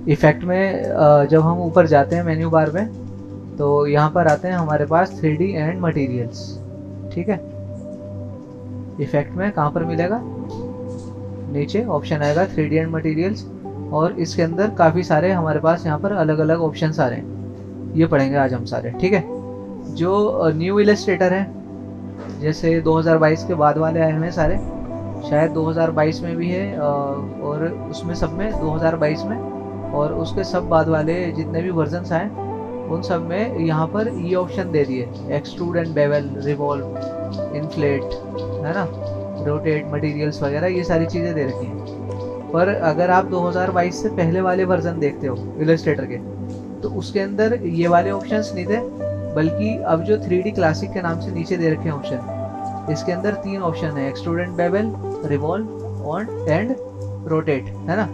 Effect में जब हम ऊपर जाते हैं मेन्यू बार में, तो यहाँ पर आते हैं हमारे पास 3D एंड मटेरियल्स। ठीक है, इफ़ेक्ट में कहाँ पर मिलेगा, नीचे ऑप्शन आएगा 3D एंड मटेरियल्स, और इसके अंदर काफ़ी सारे हमारे पास यहाँ पर अलग अलग ऑप्शंस आ रहे हैं। ये पढ़ेंगे आज हम सारे। ठीक है, जो न्यू इलस्ट्रेटर है, जैसे 2022 के बाद वाले आए हुए हैं सारे, शायद 2022 में भी है और उसमें सब में 2022 में, और उसके सब बाद वाले जितने भी वर्जन्स आए उन सब में यहाँ पर ये ऑप्शन दे दिए, extrude and bevel, revolve, inflate, है ना, रोटेट, मटेरियल्स वगैरह, ये सारी चीज़ें दे रखी हैं। पर अगर आप 2022 से पहले वाले वर्जन देखते हो इलस्ट्रेटर के, तो उसके अंदर ये वाले ऑप्शंस नहीं थे, बल्कि अब जो 3D क्लासिक के नाम से नीचे दे रखे हैं ऑप्शन, इसके अंदर 3 ऑप्शन है, एक्सट्रूड एंड बेवल, रिवॉल्व और एंड रोटेट, है ना।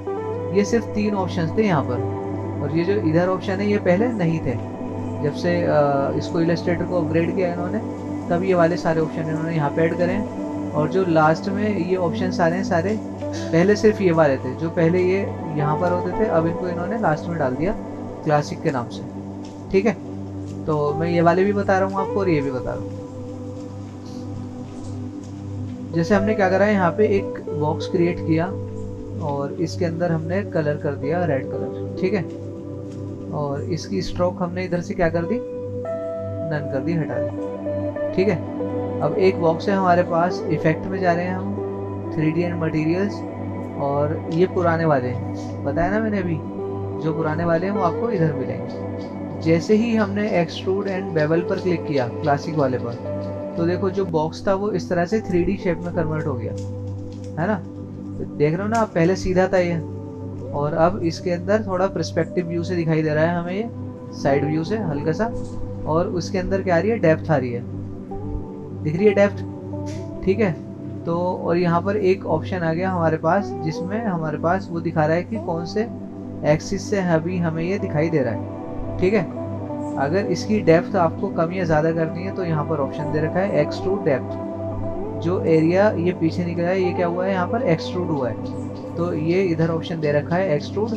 ये सिर्फ 3 ऑप्शंस थे यहाँ पर, और ये जो इधर ऑप्शन है ये पहले नहीं थे। जब से इसको इलस्ट्रेटर को अपग्रेड किया इन्होंने, तब ये वाले सारे ऑप्शन इन्होंने यहाँ पे ऐड करे हैं। और जो लास्ट में ये ऑप्शन सारे हैं सारे, पहले सिर्फ ये वाले थे, जो पहले ये यहाँ पर होते थे, अब इनको इन्होंने लास्ट में डाल दिया क्लासिक के नाम से। ठीक है, तो मैं ये वाले भी बता रहा हूँ आपको और ये भी बता रहा हूँ। जैसे हमने क्या करा है, यहाँ पे एक बॉक्स क्रिएट किया और इसके अंदर हमने कलर कर दिया रेड कलर। ठीक है, और इसकी स्ट्रोक हमने इधर से क्या कर दी, नन कर दी, हटा दी। ठीक है, अब एक बॉक्स है हमारे पास, इफेक्ट में जा रहे हैं हम, 3D एंड मटेरियल्स, और ये पुराने वाले हैं, बताया ना मैंने अभी, जो पुराने वाले हैं वो आपको इधर मिलेंगे। जैसे ही हमने एक्सट्रूड एंड बेवल पर क्लिक किया क्लासिक वाले पर, तो देखो जो बॉक्स था वो इस तरह से 3D शेप में कन्वर्ट हो गया, है ना। देख रहे हो ना आप, पहले सीधा था ये, और अब इसके अंदर थोड़ा पर्सपेक्टिव व्यू से दिखाई दे रहा है हमें, ये साइड व्यू से हल्का सा, और उसके अंदर क्या आ रही है, डेप्थ आ रही है, दिख रही है डेप्थ। ठीक है, तो और यहाँ पर एक ऑप्शन आ गया हमारे पास, जिसमें हमारे पास वो दिखा रहा है कि कौन से एक्सिस से अभी हमें ये दिखाई दे रहा है। ठीक है, अगर इसकी डेप्थ आपको कम या ज़्यादा करनी है, तो यहाँ पर ऑप्शन दे रखा है एक्सट्रूड डेप्थ। जो एरिया ये पीछे निकला है, ये क्या हुआ है, यहाँ पर एक्सट्रूड हुआ है, तो ये इधर ऑप्शन दे रखा है एक्सट्रूड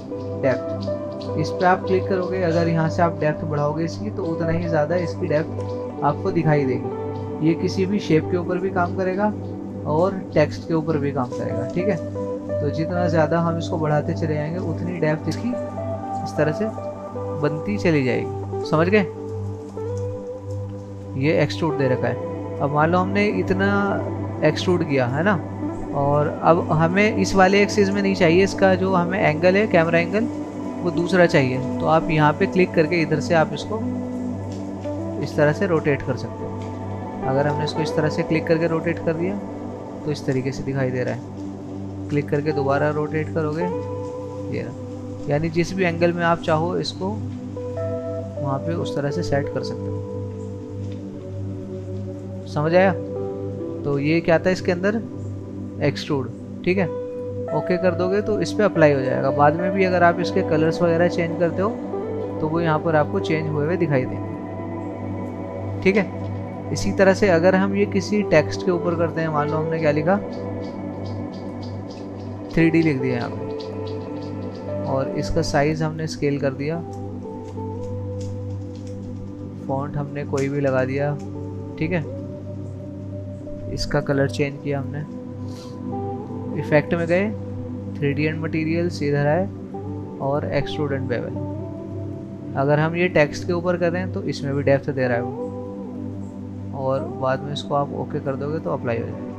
डेप्थ। इस पर आप क्लिक करोगे, अगर यहाँ से आप डेप्थ बढ़ाओगे इसकी, तो उतना ही ज़्यादा इसकी डेप्थ आपको दिखाई देगी। ये किसी भी शेप के ऊपर भी काम करेगा और टेक्स्ट के ऊपर भी काम करेगा। ठीक है, तो जितना ज़्यादा हम इसको बढ़ाते चले जाएंगे, उतनी डेप्थ इसकी इस तरह से बनती चली जाएगी। समझ गए, ये एक्सट्रूड दे रखा है। अब मान लो हमने इतना एक्सट्रूड किया, है ना, और अब हमें इस वाले एक्सिस में नहीं चाहिए, इसका जो हमें एंगल है, कैमरा एंगल, वो दूसरा चाहिए। तो आप यहाँ पे क्लिक करके इधर से आप इसको इस तरह से रोटेट कर सकते हो। अगर हमने इसको इस तरह से क्लिक करके रोटेट कर दिया, तो इस तरीके से दिखाई दे रहा है। क्लिक करके दोबारा रोटेट करोगे, ये रहा, यानी जिस भी एंगल में आप चाहो इसको वहाँ पे उस तरह से सेट कर सकते हो। समझ आया, तो ये क्या था इसके अंदर, एक्सट्रूड। ठीक है, ओके कर दोगे तो इस पर अप्लाई हो जाएगा। बाद में भी अगर आप इसके कलर्स वगैरह चेंज करते हो, तो वो यहाँ पर आपको चेंज हुए हुए दिखाई देंगे। ठीक है, इसी तरह से अगर हम ये किसी टेक्स्ट के ऊपर करते हैं, मान लो हमने क्या लिखा, 3D लिख दिया यहाँ पे, और इसका साइज हमने स्केल कर दिया, फॉन्ट हमने कोई भी लगा दिया। ठीक है, इसका कलर चेंज किया हमने, इफेक्ट में गए, 3D एंड मटेरियल्स इधर आए, और एक्सट्रूड एंड बेवल। अगर हम ये टेक्स्ट के ऊपर कर रहे हैं, तो इसमें भी डेप्थ दे रहा है वो, और बाद में इसको आप ओके कर दोगे तो अप्लाई हो जाएगा।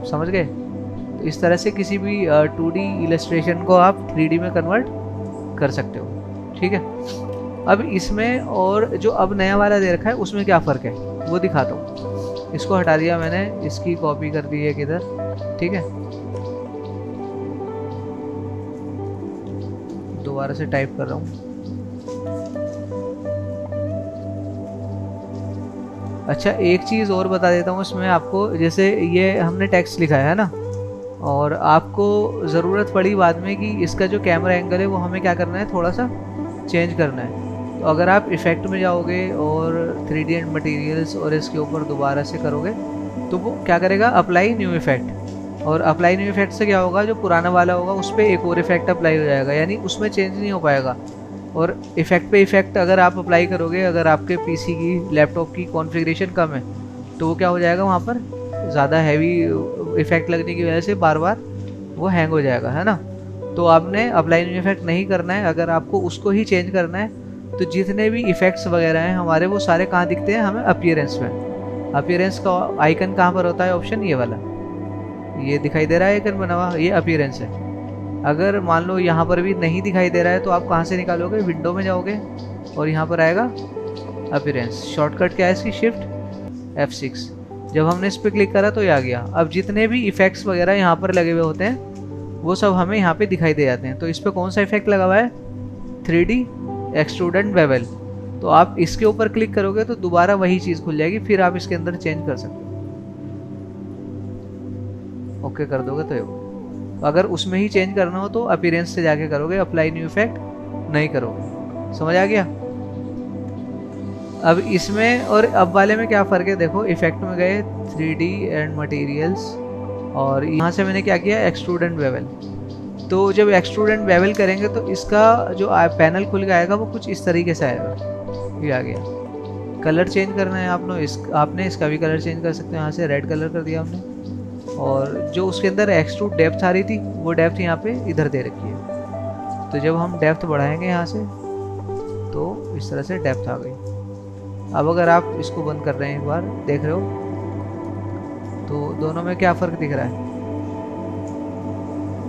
समझ गए, तो इस तरह से किसी भी 2D इलस्ट्रेशन को आप 3D में कन्वर्ट कर सकते हो। ठीक है, अब इसमें और जो अब नया वाला दे रखा है उसमें क्या फ़र्क है वो दिखाता हूँ। इसको हटा दिया मैंने, इसकी कॉपी कर दी है किधर। ठीक है, दोबारा से टाइप कर रहा हूँ। अच्छा, एक चीज़ और बता देता हूँ इसमें आपको, जैसे ये हमने टेक्स्ट लिखा है ना, और आपको ज़रूरत पड़ी बाद में कि इसका जो कैमरा एंगल है वो हमें क्या करना है, थोड़ा सा चेंज करना है। तो अगर आप इफ़ेक्ट में जाओगे और 3D एंड मटेरियल्स और इसके ऊपर दोबारा से करोगे, तो वो क्या करेगा, अप्लाई न्यू इफ़ेक्ट, और अप्लाई न्यू इफेक्ट से क्या होगा, जो पुराना वाला होगा उस पर एक और इफेक्ट अप्लाई हो जाएगा, यानी उसमें चेंज नहीं हो पाएगा। और इफेक्ट पे इफेक्ट अगर आप अप्लाई करोगे, अगर आपके पीसी की लैपटॉप की कॉन्फ़िगरेशन कम है तो वो क्या हो जाएगा, वहाँ पर ज़्यादा हैवी इफेक्ट लगने की वजह से बार बार वो हैंग हो जाएगा, है ना। तो आपने अप्लाई न्यू इफेक्ट नहीं करना है। अगर आपको उसको ही चेंज करना है तो जितने भी इफेक्ट्स वगैरह हैं हमारे, वो सारे कहाँ दिखते हैं हमें, अपीयरेंस में। अपीयरेंस का आइकन कहाँ पर होता है, ऑप्शन ये वाला, ये दिखाई दे रहा है आइकन बना हुआ, ये अपीयरेंस है। अगर मान लो यहाँ पर भी नहीं दिखाई दे रहा है तो आप कहाँ से निकालोगे, विंडो में जाओगे और यहाँ पर आएगा अपीयरेंस। शॉर्टकट क्या है इसकी, शिफ्ट F6। जब हमने इस पर क्लिक करा तो ये आ गया। अब जितने भी इफेक्ट्स वगैरह यहाँ पर लगे हुए होते हैं वो सब हमें यहाँ पे दिखाई दे जाते हैं। तो इस पर कौन सा इफेक्ट लगा हुआ है, 3D एक्सट्रूडेड बेवल। तो आप इसके ऊपर क्लिक करोगे तो दोबारा वही चीज़ खुल जाएगी, फिर आप इसके अंदर चेंज कर सकते हो। ओके कर दोगे तो अगर उसमें ही चेंज करना हो तो अपीयरेंस से जाके करोगे, अप्लाई न्यू इफेक्ट नहीं करोगे। समझ आ गया। अब इसमें और अब वाले में क्या फ़र्क है, देखो इफेक्ट में गए 3D एंड मटेरियल्स, और यहाँ से मैंने क्या किया, एक्सट्रूड एंड बेवल। तो जब एक्सट्रूड एंड बेवल करेंगे तो इसका जो पैनल खुल के आएगा वो कुछ इस तरीके से आएगा। ये आ गया। कलर चेंज करना है आपने इसका भी कलर चेंज कर सकते हो। यहाँ से रेड कलर कर दिया हमने, और जो उसके अंदर एक्सट्रूड डेप्थ आ रही थी वो डेप्थ यहाँ पे इधर दे रखी है। तो जब हम डेप्थ बढ़ाएंगे यहाँ से तो इस तरह से डेप्थ आ गई। अब अगर आप इसको बंद कर रहे हैं, एक बार देख रहे हो तो दोनों में क्या फ़र्क दिख रहा है,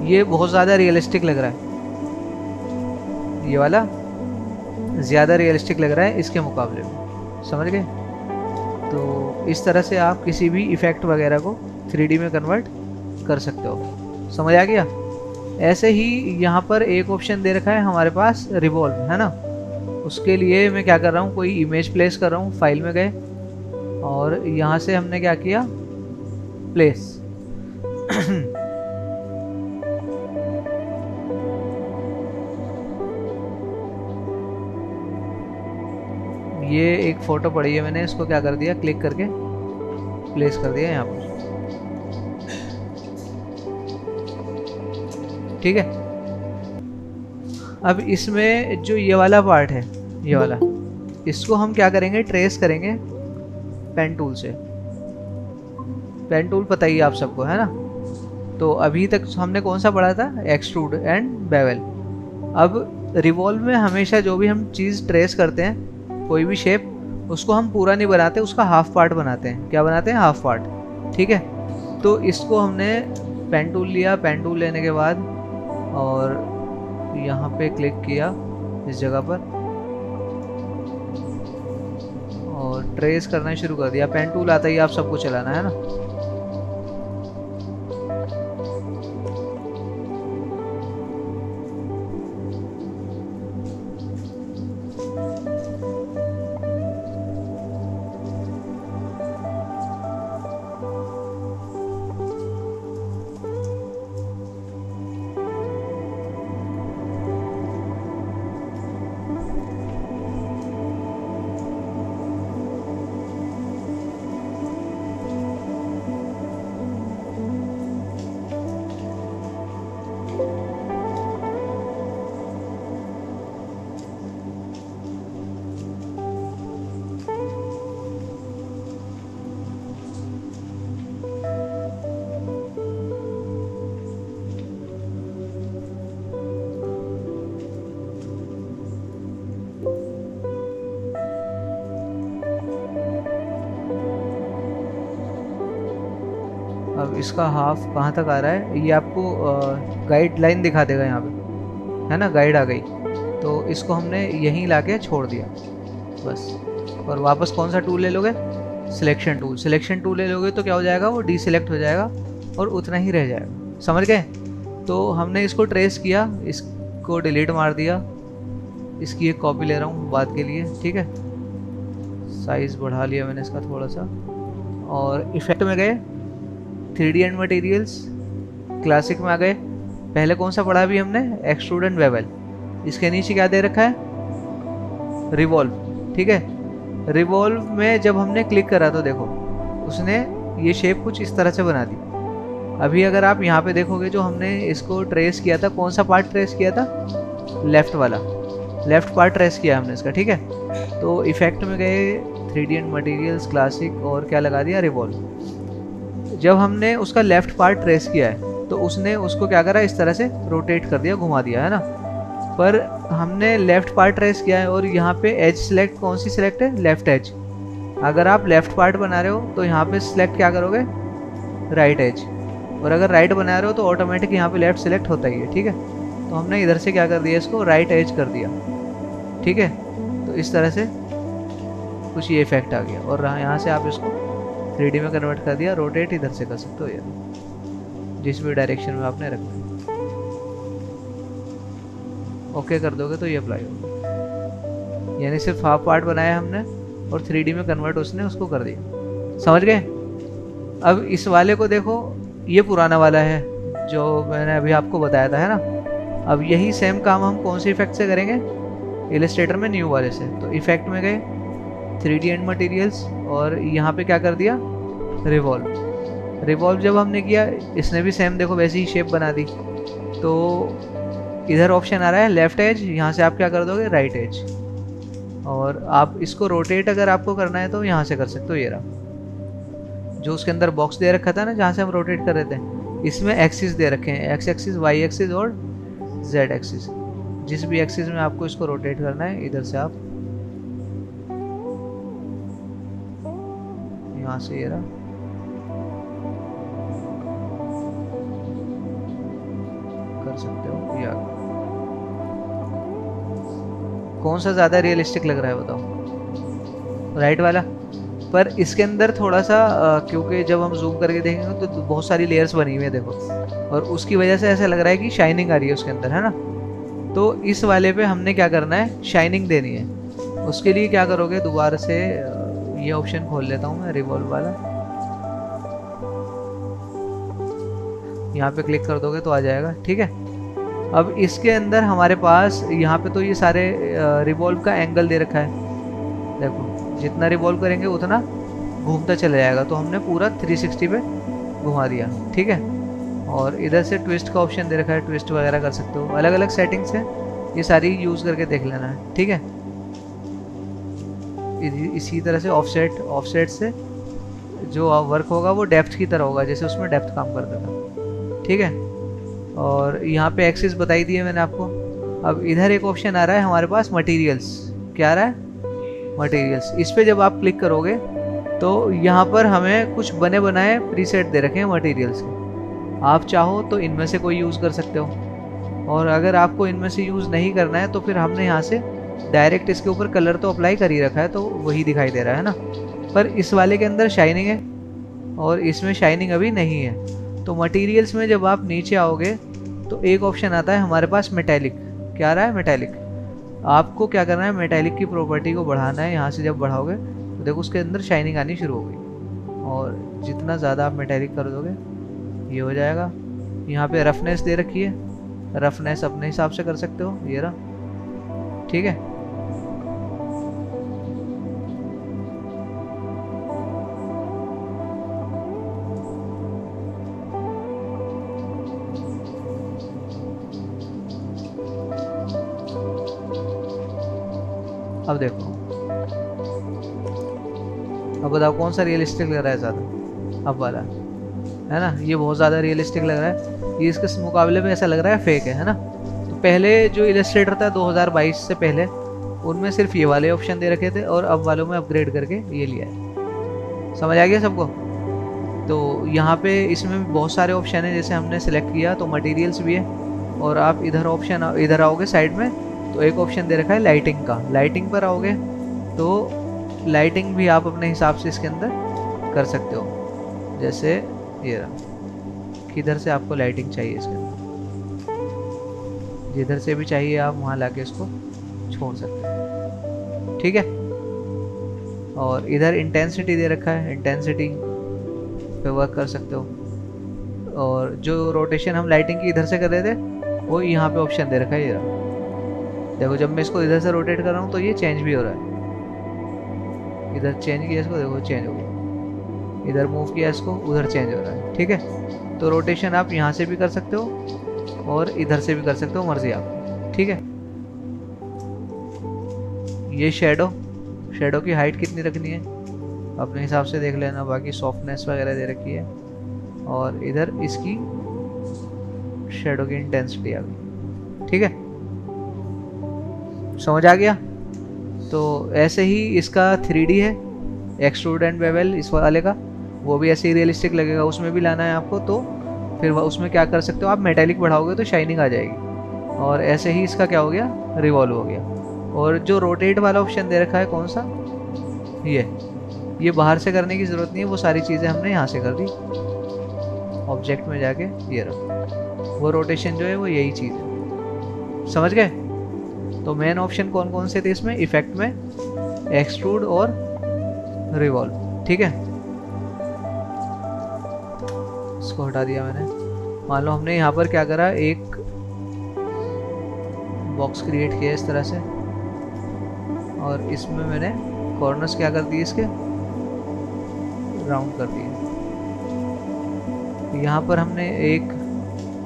ये बहुत ज़्यादा रियलिस्टिक लग रहा है, ये वाला ज़्यादा रियलिस्टिक लग रहा है इसके मुकाबले में। समझ गए। तो इस तरह से आप किसी भी इफ़ेक्ट वगैरह को 3D में कन्वर्ट कर सकते हो। समझ आ गया। ऐसे ही यहाँ पर एक ऑप्शन दे रखा है हमारे पास, रिवॉल्व, है ना। उसके लिए मैं क्या कर रहा हूँ, कोई इमेज प्लेस कर रहा हूँ, फाइल में गए और यहाँ से हमने क्या किया, प्लेस। ये एक फ़ोटो पड़ी है, मैंने इसको क्या कर दिया, क्लिक करके प्लेस कर दिया यहाँ पर। ठीक है। अब इसमें जो ये वाला पार्ट है, ये वाला, इसको हम क्या करेंगे, ट्रेस करेंगे पेन टूल से। पेन टूल पता ही आप सबको, है ना। तो अभी तक हमने कौन सा पढ़ा था, एक्सट्रूड एंड बेवल। अब रिवॉल्व में हमेशा जो भी हम चीज़ ट्रेस करते हैं, कोई भी शेप, उसको हम पूरा नहीं बनाते, उसका हाफ पार्ट बनाते हैं। क्या बनाते हैं, हाफ पार्ट। ठीक है। तो इसको हमने पेन टूल लिया, पेन टूल लेने के बाद और यहाँ पे क्लिक किया इस जगह पर और ट्रेस करना शुरू कर दिया। पेन टूल आता ही आप सबको चलाना है ना। अब इसका हाफ कहाँ तक आ रहा है, ये आपको गाइडलाइन दिखा देगा यहाँ पे, है ना, गाइड आ गई। तो इसको हमने यहीं लाके छोड़ दिया बस। और वापस कौन सा टूल ले लोगे, सिलेक्शन टूल। सिलेक्शन टूल ले लोगे तो क्या हो जाएगा, वो डीसिलेक्ट हो जाएगा और उतना ही रह जाएगा। समझ गए। तो हमने इसको ट्रेस किया, इसको डिलीट मार दिया, इसकी एक कॉपी ले रहा हूँ बाद के लिए। ठीक है। साइज़ बढ़ा लिया मैंने इसका थोड़ा सा, और इफेक्ट में गए, 3D एंड मटेरियल्स, क्लासिक में आ गए। पहले कौन सा पढ़ा अभी हमने, एक्सट्रूड एंड बेवल। इसके नीचे क्या दे रखा है, रिवॉल्व। ठीक है। रिवॉल्व में जब हमने क्लिक करा तो देखो उसने ये शेप कुछ इस तरह से बना दी। अभी अगर आप यहाँ पे देखोगे जो हमने इसको ट्रेस किया था, कौन सा पार्ट ट्रेस किया था, लेफ्ट वाला, लेफ्ट पार्ट ट्रेस किया हमने इसका, ठीक है। तो इफेक्ट में गए 3D एंड मटेरियल्स, क्लासिक, और क्या लगा दिया, रिवॉल्व। जब हमने उसका लेफ्ट पार्ट ट्रेस किया है तो उसने उसको क्या करा, इस तरह से रोटेट कर दिया, घुमा दिया, है ना। पर हमने लेफ्ट पार्ट ट्रेस किया है और यहाँ पे एज सिलेक्ट, कौन सी सिलेक्ट है, लेफ्ट एज। अगर आप लेफ्ट पार्ट बना रहे हो तो यहाँ पे सिलेक्ट क्या करोगे, राइट एज, और अगर राइट बना रहे हो तो ऑटोमेटिक यहाँ पे लेफ्ट सिलेक्ट होता ही है, ठीक है। तो हमने इधर से क्या कर दिया, इसको राइट एज कर दिया, ठीक है। तो इस तरह से कुछ ये इफेक्ट आ गया, और यहाँ से आप इसको 3D में कन्वर्ट कर दिया, रोटेट इधर से कर सकते हो यार, जिस भी डायरेक्शन में आपने रखना है। ओके कर दोगे तो ये अप्लाई होगा, यानी सिर्फ हाफ पार्ट बनाया हमने और 3D में कन्वर्ट उसने उसको कर दिया, समझ गए। अब इस वाले को देखो, ये पुराना वाला है जो मैंने अभी आपको बताया था, है ना। अब यही सेम काम हम कौन से इफेक्ट से करेंगे, इलस्ट्रेटर में न्यू वाले से। तो इफेक्ट में गए 3D एंड मटेरियल्स, और यहाँ पे क्या कर दिया, रिवॉल्व। रिवॉल्व जब हमने किया, इसने भी सेम देखो वैसी ही शेप बना दी। तो इधर ऑप्शन आ रहा है लेफ्ट एज, यहाँ से आप क्या कर दोगे, राइट एज, और आप इसको रोटेट अगर आपको करना है तो यहाँ से कर सकते हो। ये रहा जो उसके अंदर बॉक्स दे रखा था ना, जहाँ से हम रोटेट कर रहे थे, इसमें एक्सिस दे रखे हैं, एक्स एक्सिस, वाई एक्सिस और जेड एक्सिस। जिस भी एक्सिस में आपको इसको रोटेट करना है, इधर से आप यहाँ से, ये रहा, कर सकते हो। या कौन सा ज़्यादा रियलिस्टिक लग रहा है बताओ, राइट वाला। पर इसके अंदर थोड़ा सा क्योंकि जब हम जूम करके देखेंगे तो बहुत सारी लेयर्स बनी हुई है देखो, और उसकी वजह से ऐसा लग रहा है कि शाइनिंग आ रही है उसके अंदर, है ना। तो इस वाले पे हमने क्या करना है, शाइनिंग देनी है। उसके लिए क्या करोगे, दोबारा से ये ऑप्शन खोल लेता हूँ मैं, रिवॉल्व वाला, यहाँ पे क्लिक कर दोगे तो आ जाएगा, ठीक है। अब इसके अंदर हमारे पास यहाँ पे तो ये सारे रिवॉल्व का एंगल दे रखा है, देखो जितना रिवॉल्व करेंगे उतना घूमता चला जाएगा। तो हमने पूरा 360 पे घुमा दिया, ठीक है। और इधर से ट्विस्ट का ऑप्शन दे रखा है, ट्विस्ट वगैरह कर सकते हो, अलग अलग सेटिंग्स है, ये सारी यूज़ करके देख लेना है, ठीक है। इसी तरह से ऑफसेट, ऑफसेट से जो वर्क होगा वो डेप्थ की तरह होगा, जैसे उसमें डेप्थ काम करता था, ठीक है। और यहाँ पे एक्सिस बताई दी है मैंने आपको। अब इधर एक ऑप्शन आ रहा है हमारे पास, मटेरियल्स, क्या आ रहा है, मटेरियल्स। इस पे जब आप क्लिक करोगे तो यहाँ पर हमें कुछ बने बनाए प्रीसेट दे रखे हैं मटेरियल्स के, आप चाहो तो इनमें से कोई यूज़ कर सकते हो, और अगर आपको इनमें से यूज़ नहीं करना है तो फिर हमने यहाँ से डायरेक्ट इसके ऊपर कलर तो अप्लाई कर ही रखा है, तो वही दिखाई दे रहा है ना। पर इस वाले के अंदर शाइनिंग है और इसमें शाइनिंग अभी नहीं है। तो मटेरियल्स में जब आप नीचे आओगे तो एक ऑप्शन आता है हमारे पास मेटेलिक, क्या आ रहा है, मेटेलिक। आपको क्या करना है, मेटेलिक की प्रॉपर्टी को बढ़ाना है। यहाँ से जब बढ़ाओगे तो देखो उसके अंदर शाइनिंग आनी शुरू हो गई, और जितना ज़्यादा आप मेटेलिक कर दोगे ये हो जाएगा। यहाँ पे रफनेस दे रखी है, रफनेस अपने हिसाब से कर सकते हो, ये रहा, ठीक है। अब देखो, अब बताओ कौन सा रियलिस्टिक लग रहा है ज़्यादा, अब वाला, है ना। ये बहुत ज़्यादा रियलिस्टिक लग रहा है, ये इसके मुकाबले में ऐसा लग रहा है फेक है ना। तो पहले जो इलस्ट्रेटर था 2022 से पहले, उनमें सिर्फ ये वाले ऑप्शन दे रखे थे, और अब वालों में अपग्रेड करके ये लिया है। समझ आ गया सबको। तो यहाँ पे इसमें बहुत सारे ऑप्शन है, जैसे हमने सेलेक्ट किया तो मटेरियल्स भी है, और आप इधर ऑप्शन, इधर आओगे साइड में तो एक ऑप्शन दे रखा है लाइटिंग का, लाइटिंग पर आओगे तो लाइटिंग भी आप अपने हिसाब से इसके अंदर कर सकते हो। जैसे ये रहा, किधर से आपको लाइटिंग चाहिए इसके अंदर, जिधर से भी चाहिए आप वहाँ लाके इसको छोड़ सकते हो, ठीक है। और इधर इंटेंसिटी दे रखा है, इंटेंसिटी पे वर्क कर सकते हो। और जो रोटेशन हम लाइटिंग की इधर से कर रहे थे वो यहाँ पे ऑप्शन दे रखा है, ये रहा। देखो जब मैं इसको इधर से रोटेट कर रहा हूँ तो ये चेंज भी हो रहा है, इधर चेंज किया इसको, देखो चेंज हो गया, इधर मूव किया इसको, उधर चेंज हो रहा है, ठीक है। तो रोटेशन आप यहाँ से भी कर सकते हो और इधर से भी कर सकते हो, मर्जी आपकी, ठीक है। ये शेडो की हाइट कितनी रखनी है अपने हिसाब से देख लेना, बाकी सॉफ्टनेस वगैरह दे रखी है। और इधर इसकी शेडो की इंटेंसिटी आ गई, ठीक है, समझ आ गया। तो ऐसे ही इसका 3D है एक्सट्रूड एंड बेवल, इस वाले का वो भी ऐसे ही रियलिस्टिक लगेगा, उसमें भी लाना है आपको। तो फिर उसमें क्या कर सकते हो आप, मेटेलिक बढ़ाओगे तो शाइनिंग आ जाएगी। और ऐसे ही इसका क्या हो गया, रिवॉल्व हो गया। और जो रोटेट वाला ऑप्शन दे रखा है कौन सा, ये बाहर से करने की ज़रूरत नहीं है, वो सारी चीज़ें हमने यहाँ से कर दी ऑब्जेक्ट में जाके, ये रहा वो रोटेशन जो है वो यही चीज़ है, समझ गए। तो मेन ऑप्शन कौन कौन से थे इसमें, इफेक्ट में एक्सट्रूड और रिवॉल्व, ठीक है। इसको हटा दिया मैंने। मान लो हमने यहाँ पर क्या करा, एक बॉक्स क्रिएट किया इस तरह से, और इसमें मैंने कॉर्नर्स क्या कर दिए, इसके राउंड कर दिए। यहाँ पर हमने एक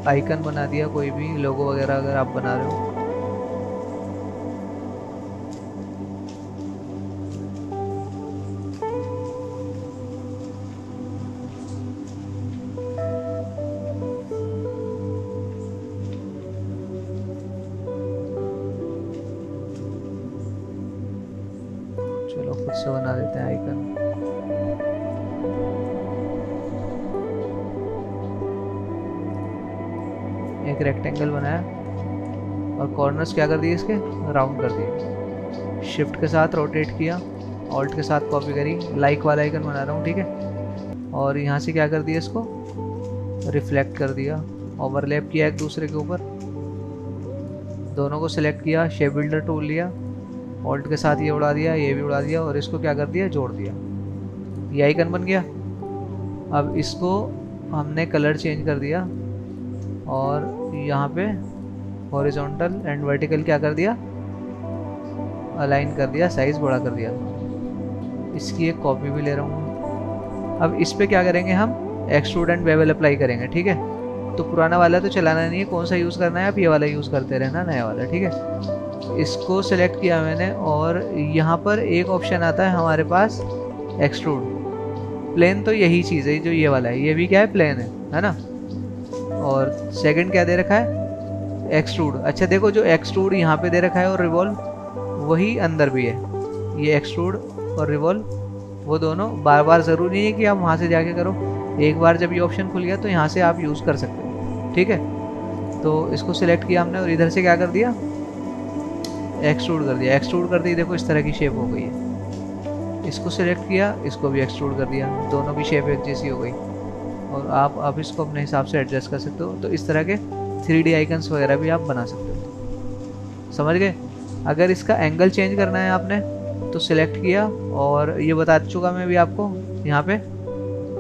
आइकन बना दिया, कोई भी लोगो वगैरह अगर आप बना रहे हो। चलो खुद से बना देते हैं आइकन। एक रेक्टेंगल बनाया और कॉर्नर्स क्या कर दिए, इसके राउंड कर दिए। शिफ्ट के साथ रोटेट किया, ऑल्ट के साथ कॉपी करी, लाइक वाला आइकन बना रहा हूँ, ठीक है। और यहाँ से क्या कर दिया, इसको रिफ्लेक्ट कर दिया, ओवरलैप किया एक दूसरे के ऊपर, दोनों को सिलेक्ट किया, शेप बिल्डर टूल लिया, ऑल्ट के साथ ये उड़ा दिया, ये भी उड़ा दिया, और इसको क्या कर दिया, जोड़ दिया, ये आइकन बन गया। अब इसको हमने कलर चेंज कर दिया और यहाँ पे हॉरिजॉन्टल एंड वर्टिकल क्या कर दिया, अलाइन कर दिया, साइज बड़ा कर दिया। इसकी एक कॉपी भी ले रहा हूँ। अब इस पे क्या करेंगे, हम एक्सट्रूड एंड बेवल अप्लाई करेंगे, ठीक है। तो पुराना वाला तो चलाना नहीं है, कौन सा यूज़ करना है, आप ये वाला यूज़ करते रहना, नया वाला, ठीक है। इसको सिलेक्ट किया मैंने और यहाँ पर एक ऑप्शन आता है हमारे पास एक्सट्रूड। प्लेन तो यही चीज़ है जो ये वाला है, ये भी क्या है, प्लेन है ना। और सेकंड क्या दे रखा है, एक्सट्रूड। अच्छा देखो, जो एक्सट्रूड यहाँ पे दे रखा है और रिवॉल्व वही अंदर भी है, ये एक्सट्रूड और रिवॉल्व वो दोनों बार बार ज़रूरी नहीं है कि आप वहाँ से जाके करो, एक बार जब ये ऑप्शन खुल गया तो यहाँ से आप यूज़ कर सकते हो, ठीक है। तो इसको सिलेक्ट किया हमने और इधर से क्या कर दिया, एक्सट्रूड कर दिया। एक्सट्रूड कर दी, देखो इस तरह की शेप हो गई है। इसको सिलेक्ट किया, इसको भी एक्सट्रूड कर दिया, दोनों की शेप एक जैसी हो गई। और आप इसको अपने हिसाब से एडजस्ट कर सकते हो। तो इस तरह के 3D आइकन्स वगैरह भी आप बना सकते हो, समझ गए। अगर इसका एंगल चेंज करना है आपने तो सिलेक्ट किया, और ये बता चुका मैं भी आपको, यहाँ पे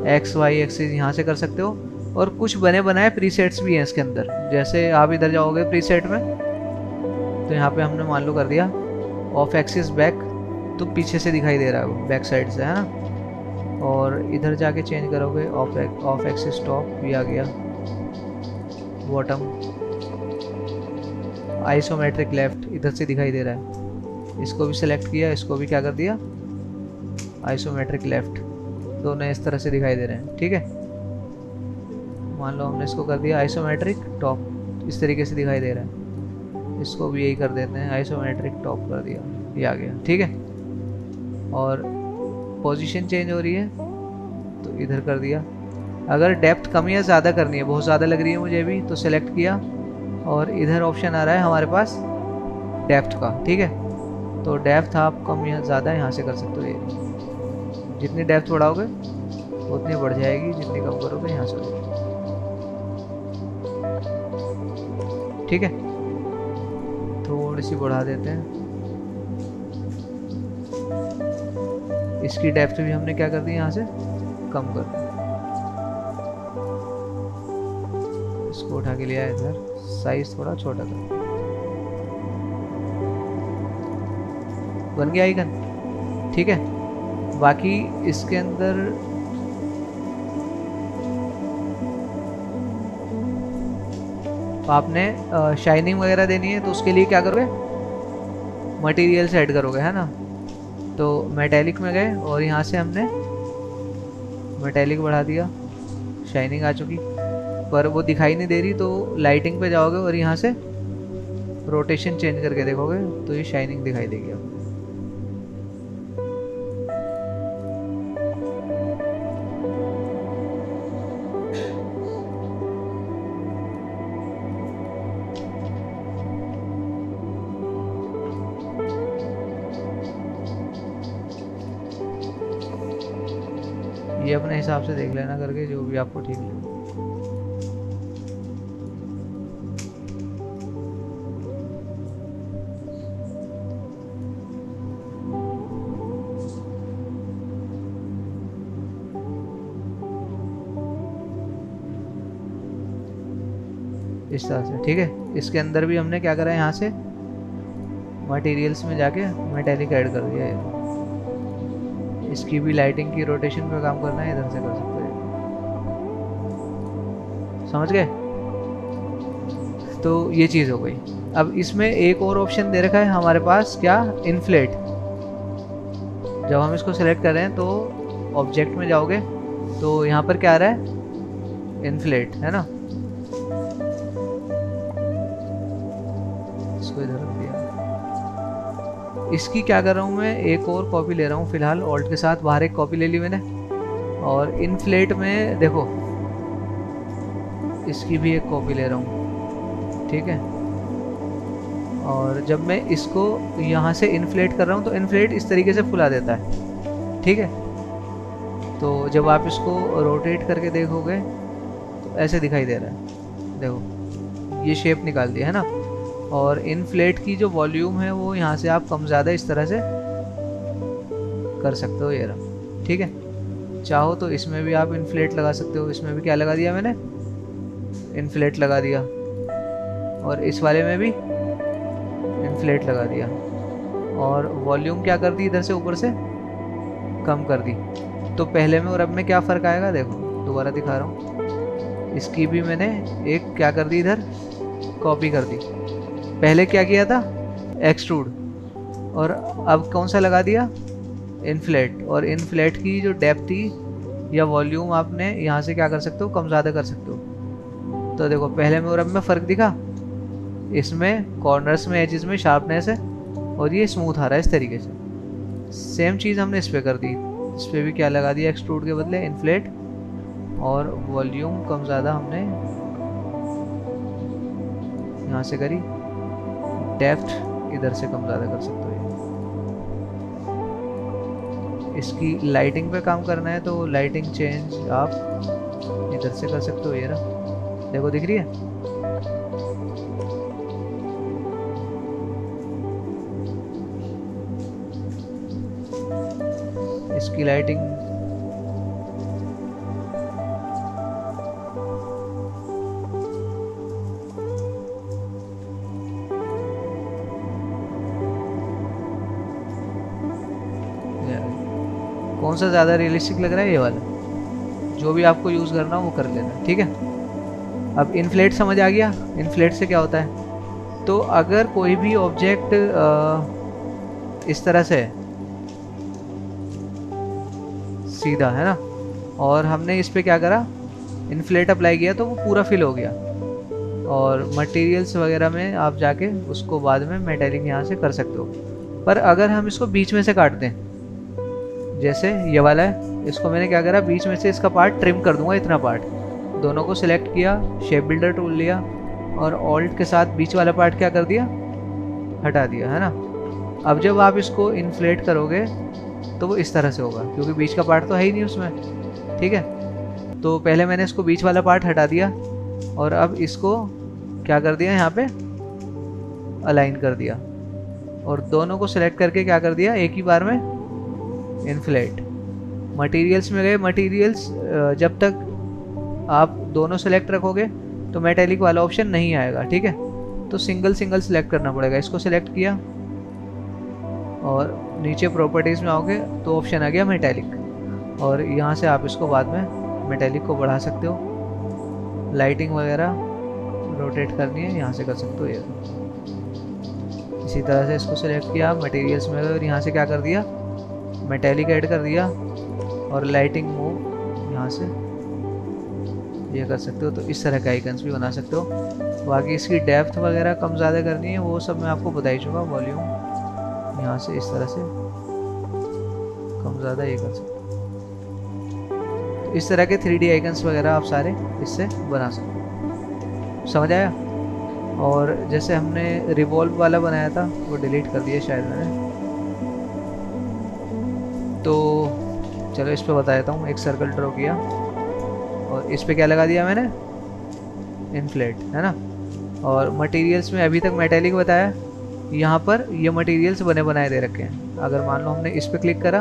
एक्स वाई एक्सिस यहाँ से कर सकते हो। और कुछ बने बनाए प्रीसेट्स भी हैं इसके अंदर, जैसे आप इधर जाओगे प्रीसेट में तो यहाँ पे हमने मान लो कर दिया ऑफ एक्सिस बैक, तो पीछे से दिखाई दे रहा है वो, बैक साइड से, है ना। और इधर जाके चेंज करोगे ऑफ एक्सिस टॉप, भी आ गया बॉटम, आइसोमेट्रिक लेफ्ट इधर से दिखाई दे रहा है। इसको भी सिलेक्ट किया, इसको भी क्या कर दिया, आइसोमेट्रिक लेफ्ट, दोनों इस तरह से दिखाई दे रहे हैं, ठीक है। मान लो हमने इसको कर दिया आइसोमेट्रिक टॉप, इस तरीके से दिखाई दे रहा है। इसको भी यही कर देते हैं, आइसोमेट्रिक टॉप कर दिया, ये आ गया, ठीक है। और पोजीशन चेंज हो रही है तो इधर कर दिया। अगर डेप्थ कम या ज़्यादा करनी है, बहुत ज़्यादा लग रही है मुझे भी, तो सेलेक्ट किया और इधर ऑप्शन आ रहा है हमारे पास डेप्थ का, ठीक है। तो डेप्थ आप कम या ज़्यादा यहाँ से कर सकते हो। ये जितनी डेप्थ बढ़ाओगे उतनी बढ़ जाएगी, जितनी कम करोगे यहाँ से, ठीक है। थोड़ी सी बढ़ा देते हैं। इसकी डेप्थ भी हमने क्या कर दी, यहाँ से कम कर दी। इसको उठा के लिया इधर, साइज थोड़ा छोटा कर, बन गया आइकन, ठीक है। बाकी इसके अंदर तो आपने शाइनिंग वगैरह देनी है, तो उसके लिए क्या करोगे, मटेरियल से ऐड करोगे, है ना। तो मेटेलिक में गए और यहाँ से हमने मेटेलिक बढ़ा दिया, शाइनिंग आ चुकी, पर वो दिखाई नहीं दे रही। तो लाइटिंग पे जाओगे और यहाँ से रोटेशन चेंज करके देखोगे तो ये शाइनिंग दिखाई देगी आपको। ये अपने हिसाब से देख लेना करके, जो भी आपको ठीक लगे। इस तरह से, ठीक है। इसके अंदर भी हमने क्या करा है, यहाँ से मटेरियल्स में जाके मेटेलिक ऐड कर दिया है। इसकी भी लाइटिंग की रोटेशन पे काम करना है, इधर से कर सकते हैं, समझ गए। तो ये चीज़ हो गई। अब इसमें एक और ऑप्शन दे रखा है हमारे पास, क्या, इन्फ्लेट। जब हम इसको सिलेक्ट कर रहे हैं तो ऑब्जेक्ट में जाओगे तो यहाँ पर क्या आ रहा है, इन्फ्लेट, है ना। इसको इधर रख दिया। इसकी क्या कर रहा हूँ मैं, एक और कॉपी ले रहा हूँ फिलहाल, ऑल्ट के साथ बाहर एक कॉपी ले ली मैंने। और इन्फ्लेट में देखो, इसकी भी एक कॉपी ले रहा हूँ, ठीक है। और जब मैं इसको यहाँ से इन्फ्लेट कर रहा हूँ तो इन्फ्लेट इस तरीके से फुला देता है, ठीक है। तो जब आप इसको रोटेट करके देखोगे तो ऐसे दिखाई दे रहा है, देखो ये शेप निकाल दिया, है ना। और इन्फ्लेट की जो वॉल्यूम है वो यहाँ से आप कम ज़्यादा इस तरह से कर सकते हो, ये रहा, ठीक है। चाहो तो इसमें भी आप इन्फ्लेट लगा सकते हो। इसमें भी क्या लगा दिया मैंने, इन्फ्लेट लगा दिया। और इस वाले में भी इन्फ्लेट लगा दिया। और वॉल्यूम क्या कर दी, इधर से ऊपर से कम कर दी। तो पहले में और अब में क्या फ़र्क आएगा, देखो दोबारा दिखा रहा हूँ। इसकी भी मैंने एक क्या कर दी, इधर कॉपी कर दी। पहले क्या किया था, एक्सट्रूड, और अब कौन सा लगा दिया, इन्फ्लेट। और इन्फ्लेट की जो डेप्थ थी या वॉल्यूम आपने यहाँ से क्या कर सकते हो, कम ज़्यादा कर सकते हो। तो देखो पहले में और अब में फ़र्क दिखा। इसमें कॉर्नर्स में, एजेस में शार्पनेस है और ये स्मूथ आ रहा है इस तरीके से। सेम चीज़ हमने इस पर कर दी। इस पर भी क्या लगा दिया, एक्सट्रूड के बदले इन्फ्लेट, और वॉल्यूम कम ज़्यादा हमने यहाँ से करी। डेप्थ इधर से कम ज़्यादा कर सकते हो। इसकी लाइटिंग पे काम करना है तो लाइटिंग चेंज आप इधर से कर सकते हो, ये ना, देखो दिख रही है। इसकी लाइटिंग कौन सा ज़्यादा रियलिस्टिक लग रहा है, ये वाला। जो भी आपको यूज़ करना हो वो कर लेना, ठीक है। अब इन्फ्लेट समझ आ गया, इन्फ्लेट से क्या होता है। तो अगर कोई भी ऑब्जेक्ट इस तरह से सीधा है ना, और हमने इस पे क्या करा, इन्फ्लेट अप्लाई किया, तो वो पूरा फिल हो गया। और मटेरियल्स वगैरह में आप जाके उसको बाद में मेटेलिक यहाँ से कर सकते हो। पर अगर हम इसको बीच में से काट दें, जैसे ये वाला है, इसको मैंने क्या करा, बीच में से इसका पार्ट ट्रिम कर दूंगा, इतना पार्ट। दोनों को सिलेक्ट किया, शेप बिल्डर टूल लिया, और ऑल्ट के साथ बीच वाला पार्ट क्या कर दिया, हटा दिया, है ना। अब जब आप इसको इन्फ्लेट करोगे तो वो इस तरह से होगा, क्योंकि बीच का पार्ट तो है ही नहीं उसमें, ठीक है। तो पहले मैंने इसको बीच वाला पार्ट हटा दिया, और अब इसको क्या कर दिया, यहाँ पे अलाइन कर दिया, और दोनों को सिलेक्ट करके क्या कर दिया, एक ही बार में इन्फ्लेट। मटेरियल्स में गए, मटेरियल्स जब तक आप दोनों सेलेक्ट रखोगे तो मेटेलिक वाला ऑप्शन नहीं आएगा, ठीक है। तो सिंगल सिंगल सेलेक्ट करना पड़ेगा। इसको सिलेक्ट किया और नीचे प्रॉपर्टीज़ में आओगे तो ऑप्शन आ गया मेटेलिक, और यहाँ से आप इसको बाद में मेटेलिक को बढ़ा सकते हो, लाइटिंग वगैरह, रोटेट करनी है यहाँ से कर सकते हो ये। इसी तरह से इसको सिलेक्ट किया मटेरियल्स में और यहाँ से क्या कर दिया, मेटेलिक ऐड कर दिया और लाइटिंग मूव यहाँ से ये कर सकते हो। तो इस तरह के आइकन्स भी बना सकते हो। बाकी इसकी डेप्थ वगैरह कम ज़्यादा करनी है वो सब मैं आपको बता ही चुका। वॉल्यूम यहाँ से इस तरह से कम ज़्यादा ये कर सकते हो। तो इस तरह के 3D आइकन्स वगैरह आप सारे इससे बना सकते हो। समझ आया? और जैसे हमने रिवॉल्व वाला बनाया था वो डिलीट कर दिया शायद मैंने, तो चलो इस पे बता देता हूँ। एक सर्कल ड्रॉ किया और इस पे क्या लगा दिया मैंने, इनफ्लेट, है ना। और मटेरियल्स में अभी तक मेटेलिक बताया, यहाँ पर ये मटेरियल्स बने बनाए दे रखे हैं। अगर मान लो हमने इस पे क्लिक करा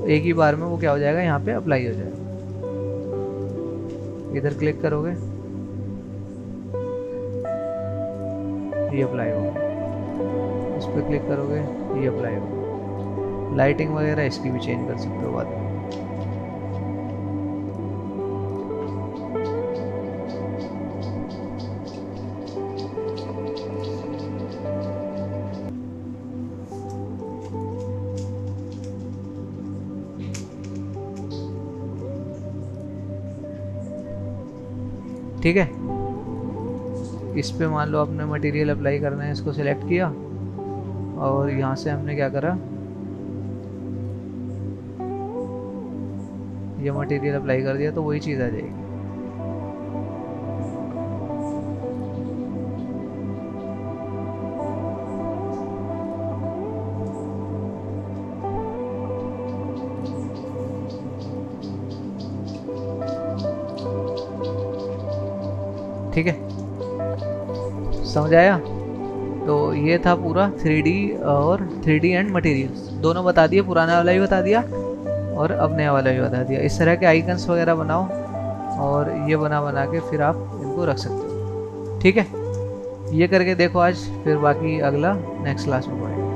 एक ही बार में वो क्या हो जाएगा, यहाँ पे अप्लाई हो जाएगा। इधर क्लिक करोगे ये अप्लाई होगा, इस पे क्लिक करोगे ये अप्लाई होगा। लाइटिंग वगैरह इसकी भी चेंज कर सकते हो बाद में। ठीक है, इस पे मान लो आपने मटेरियल अप्लाई करना है, इसको सिलेक्ट किया और यहाँ से हमने क्या करा, ये मटेरियल अप्लाई कर दिया तो वही चीज़ आ जाएगी। ठीक है, समझ आया? तो ये था पूरा 3D और 3D एंड मटेरियल्स दोनों बता दिए, पुराना वाला भी बता दिया और अब नया वाला भी बता दिया। इस तरह के आइकन्स वगैरह बनाओ और ये बना के फिर आप इनको रख सकते हो। ठीक है, ये करके देखो आज, फिर बाकी अगला नेक्स्ट क्लास में पढ़ेंगे।